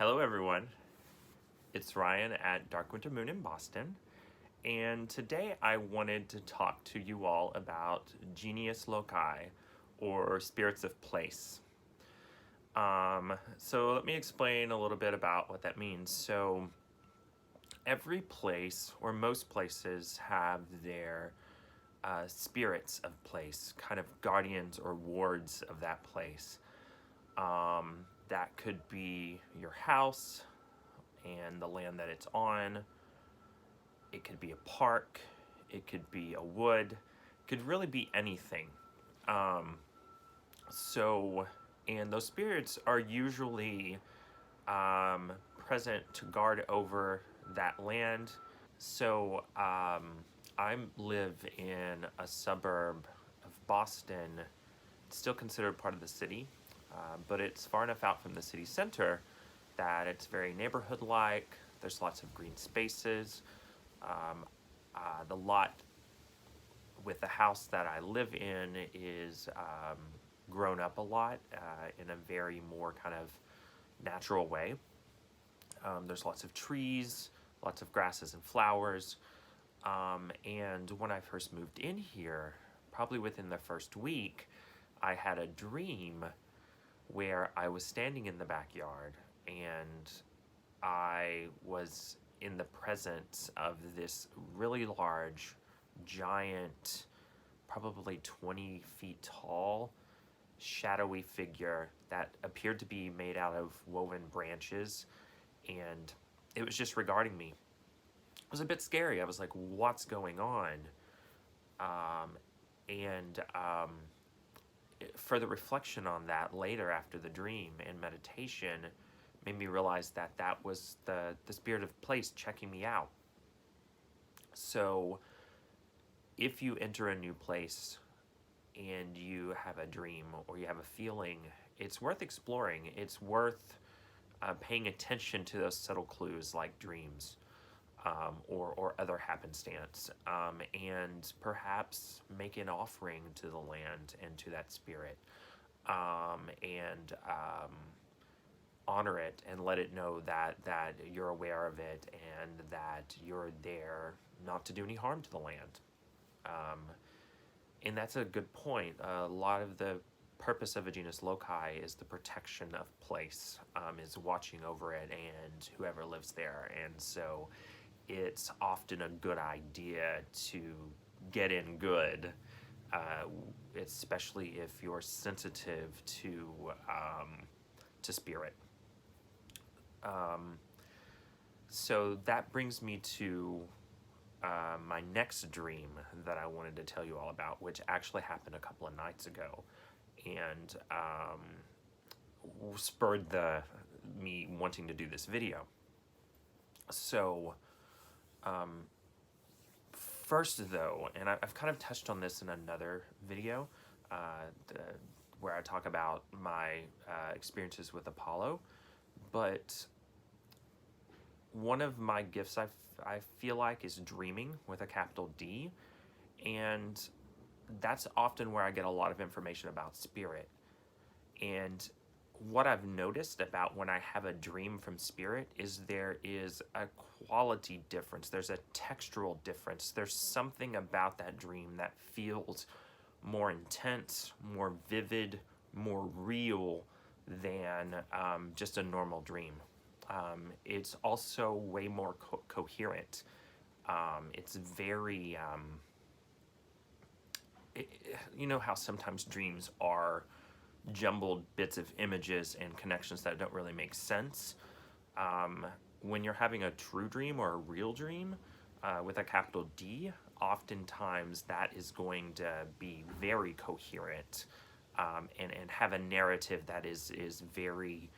Hello everyone, it's Ryan at Dark Winter Moon in Boston, and today I wanted to talk to you all about geniusloci, or spirits of place. So let me explain a little bit about what that means. So every place, or most places, have their spirits of place, kind of guardians or wards of that place. That could be your house and the land that it's on. It could be a park. It could be a wood. It could really be anything. Um, and those spirits are usually present to guard over that land. So I live in a suburb of Boston. It's still considered part of the city, but it's far enough out from the city center that it's very neighborhood-like. There's lots of green spaces. The lot with the house that I live in is grown up a lot in a very more kind of natural way. There's lots of trees, lots of grasses and flowers. And when I first moved in here, probably within the first week, I had a dream where I was standing in the backyard and I was in the presence of this really large, giant, probably 20 feet tall, shadowy figure that appeared to be made out of woven branches, and it was just regarding me. It was a bit scary. I was like, what's going on? Further reflection on that later after the dream and meditation made me realize that that was the spirit of place checking me out. So if you enter a new place and you have a dream or you have a feeling, it's worth exploring. It's worth paying attention to those subtle clues like dreams or other happenstance, and perhaps make an offering to the land and to that spirit, and honor it and let it know that you're aware of it and that you're there not to do any harm to the land. And that's a good point. A lot of the purpose of a genus loci is the protection of place, is watching over it and whoever lives there. And so it's often a good idea to get in good, especially if you're sensitive to spirit. So that brings me to my next dream that I wanted to tell you all about, which actually happened a couple of nights ago, and spurred me wanting to do this video. So first though, and I've kind of touched on this in another video where I talk about my experiences with Apollo, but one of my gifts I feel like is dreaming with a capital D, and that's often where I get a lot of information about spirit. And what I've noticed about when I have a dream from spirit is there is a quality difference. There's a textural difference. There's something about that dream that feels more intense, more vivid, more real than just a normal dream. It's also way more coherent. It's very, you know how sometimes dreams are jumbled bits of images and connections that don't really make sense? When you're having a true dream or a real dream with a capital D, oftentimes that is going to be very coherent, and have a narrative that is very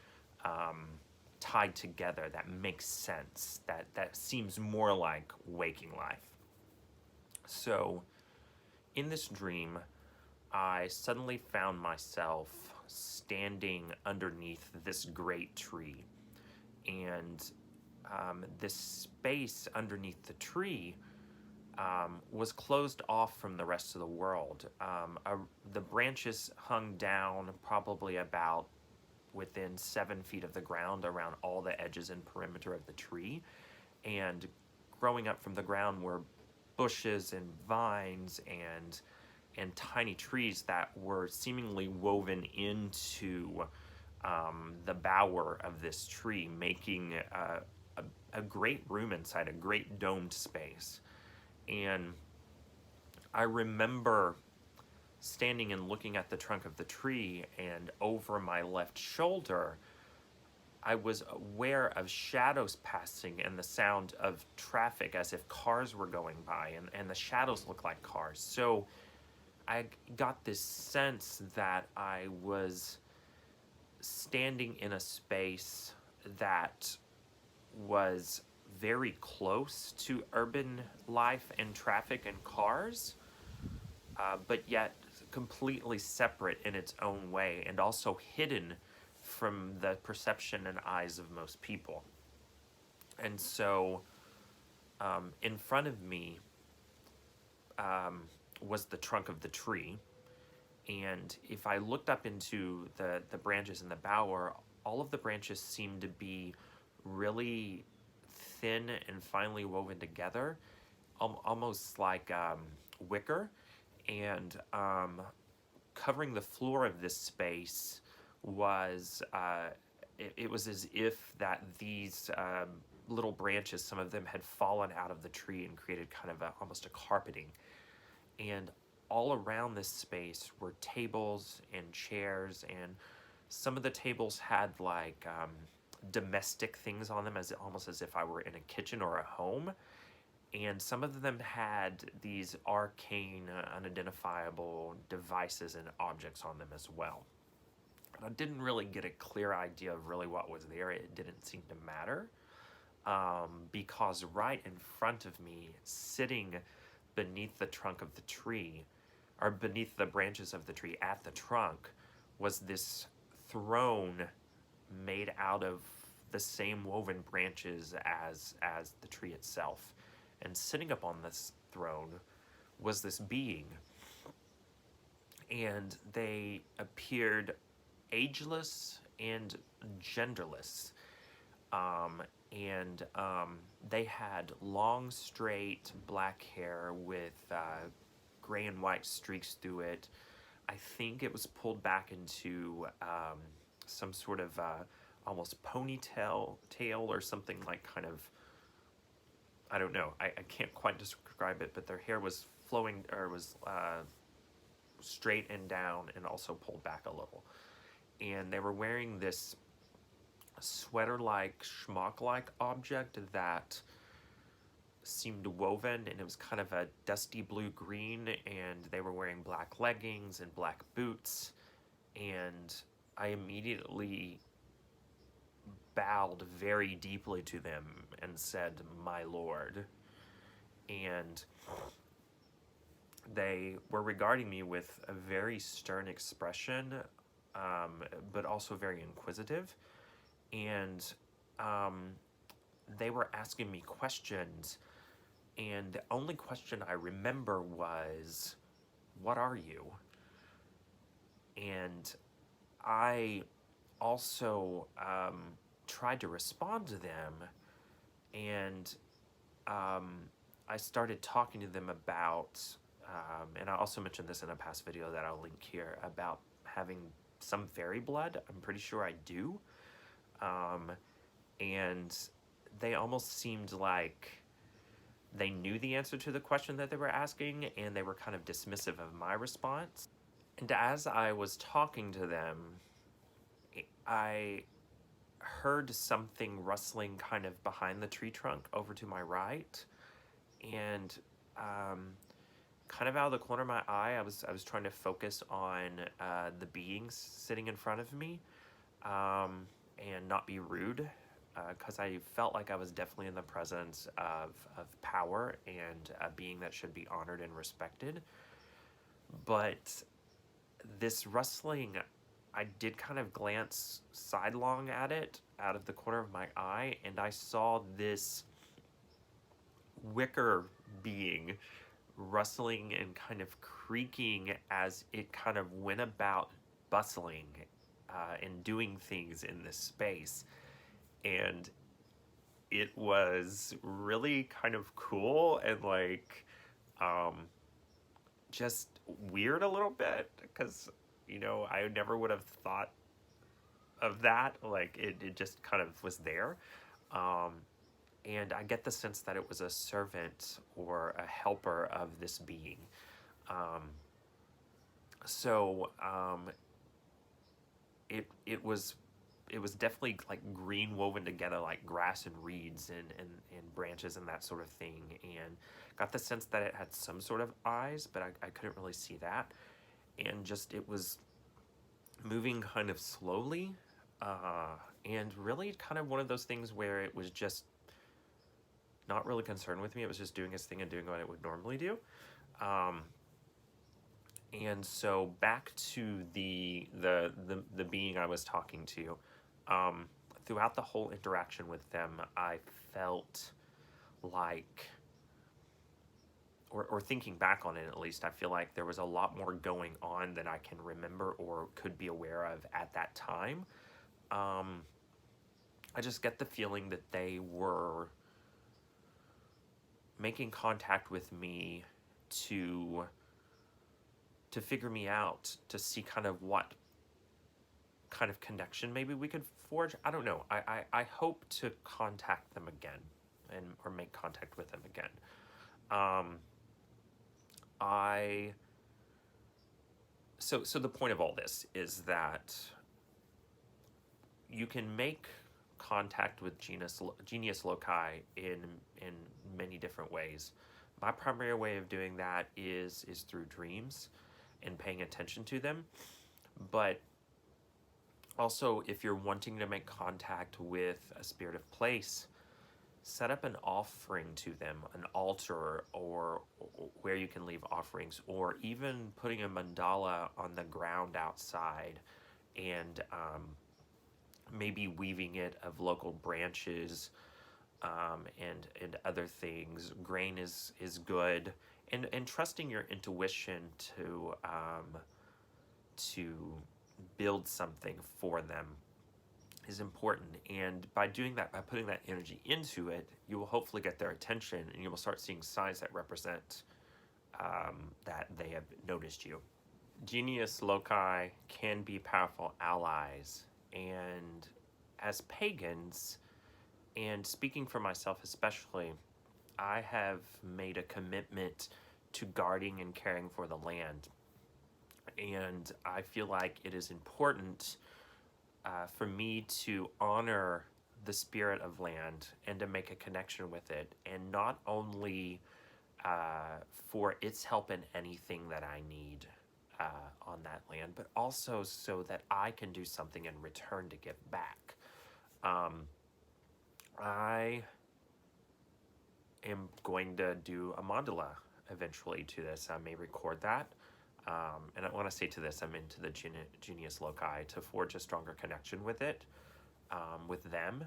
tied together, that makes sense, that seems more like waking life. So in this dream, I suddenly found myself standing underneath this great tree, and this space underneath the tree was closed off from the rest of the world. The branches hung down probably about within 7 feet of the ground around all the edges and perimeter of the tree. And growing up from the ground were bushes and vines and tiny trees that were seemingly woven into the bower of this tree, making a great room inside, a great domed space. And I remember standing and looking at the trunk of the tree, and over my left shoulder, I was aware of shadows passing and the sound of traffic as if cars were going by, and the shadows looked like cars. So I got this sense that I was standing in a space that was very close to urban life and traffic and cars, but yet completely separate in its own way, and also hidden from the perception and eyes of most people. And so in front of me was the trunk of the tree. And if I looked up into the branches in the bower, all of the branches seemed to be really thin and finely woven together, almost like wicker. And covering the floor of this space was, it was as if that these little branches, some of them had fallen out of the tree and created kind of almost a carpeting. And all around this space were tables and chairs, and some of the tables had like domestic things on them, as almost as if I were in a kitchen or a home. And some of them had these arcane, unidentifiable devices and objects on them as well. But I didn't really get a clear idea of really what was there. It didn't seem to matter, because right in front of me, sitting beneath the trunk of the tree, or beneath the branches of the tree at the trunk, was this throne made out of the same woven branches as the tree itself. And sitting up on this throne was this being, and they appeared ageless and genderless. They had long, straight black hair with gray and white streaks through it. I think it was pulled back into some sort of almost ponytail or something, like kind of, I don't know, I can't quite describe it, but their hair was flowing, or was straight and down, and also pulled back a little. And they were wearing this sweater-like, schmuck-like object that seemed woven, and it was kind of a dusty blue-green, and they were wearing black leggings and black boots. And I immediately bowed very deeply to them and said, "My Lord." And they were regarding me with a very stern expression, but also very inquisitive. And they were asking me questions, and the only question I remember was, "What are you?" And I also tried to respond to them, and I started talking to them about, and I also mentioned this in a past video that I'll link here, about having some fairy blood. I'm pretty sure I do. And they almost seemed like they knew the answer to the question that they were asking, and they were kind of dismissive of my response. And as I was talking to them, I heard something rustling kind of behind the tree trunk over to my right, and kind of out of the corner of my eye, I was trying to focus on the beings sitting in front of me, and not be rude, because I felt like I was definitely in the presence of power and a being that should be honored and respected. But this rustling, I did kind of glance sidelong at it out of the corner of my eye, and I saw this wicker being rustling and kind of creaking as it kind of went about bustling and doing things in this space. And it was really kind of cool and like um, just weird a little bit because, I never would have thought of that. Like it just kind of was there. Um, and I get the sense that it was a servant or a helper of this being. Um, so it was definitely like green woven together like grass and reeds and branches and that sort of thing, and got the sense that it had some sort of eyes, but I couldn't really see that, and just it was moving kind of slowly, and really kind of one of those things where it was just not really concerned with me. It was just doing its thing and doing what it would normally do. Um, and so back to the being I was talking to. Um, Throughout the whole interaction with them, I felt like, or thinking back on it at least, I feel like there was a lot more going on than I can remember or could be aware of at that time. Um, I just get the feeling that they were making contact with me to figure me out, to see kind of what kind of connection maybe we could forge. I don't know. I hope to contact them again and or make contact with them again. Um, I so the point of all this is that you can make contact with genius loci in many different ways. My primary way of doing that is through dreams and paying attention to them. But also, if you're wanting to make contact with a spirit of place, set up an offering to them, an altar, or where you can leave offerings, or even putting a mandala on the ground outside and maybe weaving it of local branches, and other things. Grain is good, and trusting your intuition to build something for them is important. And by doing that, by putting that energy into it, you will hopefully get their attention, and you will start seeing signs that represent that they have noticed you. Genius loci can be powerful allies, and as pagans, and speaking for myself especially, I have made a commitment to guarding and caring for the land. And I feel like it is important for me to honor the spirit of land and to make a connection with it, and not only for its help in anything that I need on that land, but also so that I can do something in return to give back. Um, I am going to do a mandala eventually to this. I may record that. And when I say to this, I'm into the genius loci to forge a stronger connection with it, with them.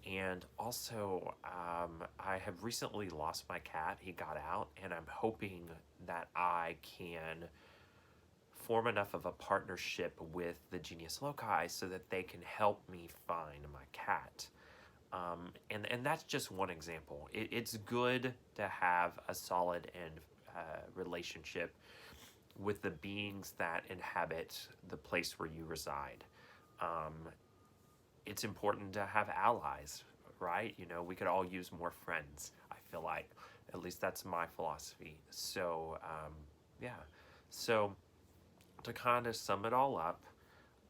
And also, I have recently lost my cat. He got out, and I'm hoping that I can form enough of a partnership with the genius loci so that they can help me find my cat. And that's just one example. It's good to have a solid and relationship with the beings that inhabit the place where you reside. Um, it's important to have allies, right? We could all use more friends, I feel like. At least that's my philosophy. So, yeah. So, to kind of sum it all up,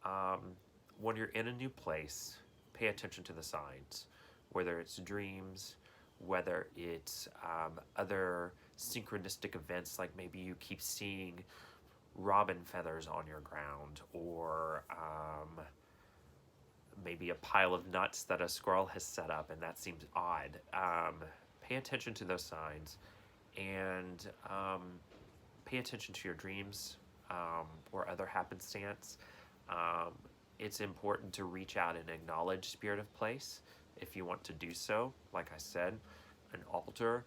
um, when you're in a new place, pay attention to the signs, whether it's dreams, whether it's other synchronistic events, like maybe you keep seeing robin feathers on your ground, or maybe a pile of nuts that a squirrel has set up and that seems odd. Pay attention to those signs, and pay attention to your dreams, or other happenstance. Um, it's important to reach out and acknowledge spirit of place if you want to do so. Like I said, an altar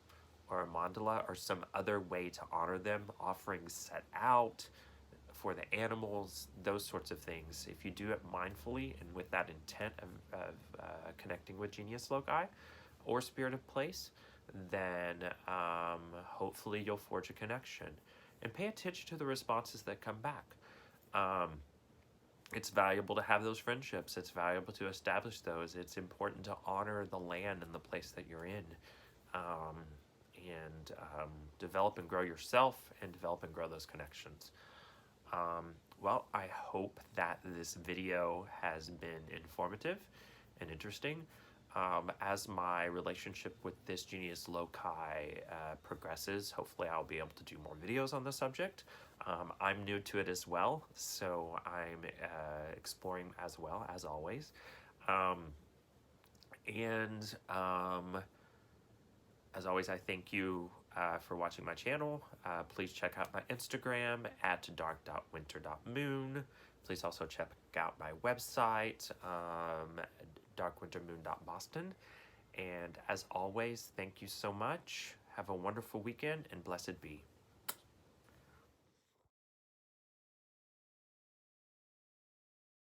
or a mandala or some other way to honor them, offerings set out for the animals, those sorts of things. If you do it mindfully and with that intent of connecting with genius loci or spirit of place, then hopefully you'll forge a connection. And pay attention to the responses that come back. It's valuable to have those friendships. It's valuable to establish those. It's important to honor the land and the place that you're in, and develop and grow yourself, and develop and grow those connections. Well, I hope that this video has been informative and interesting. As my relationship with this genius loci progresses, hopefully I'll be able to do more videos on the subject. I'm new to it as well, so I'm exploring as well, as always. As always, I thank you for watching my channel. Please check out my Instagram at dark.winter.moon. Please also check out my website, darkwintermoon.boston. And as always, thank you so much. Have a wonderful weekend, and blessed be.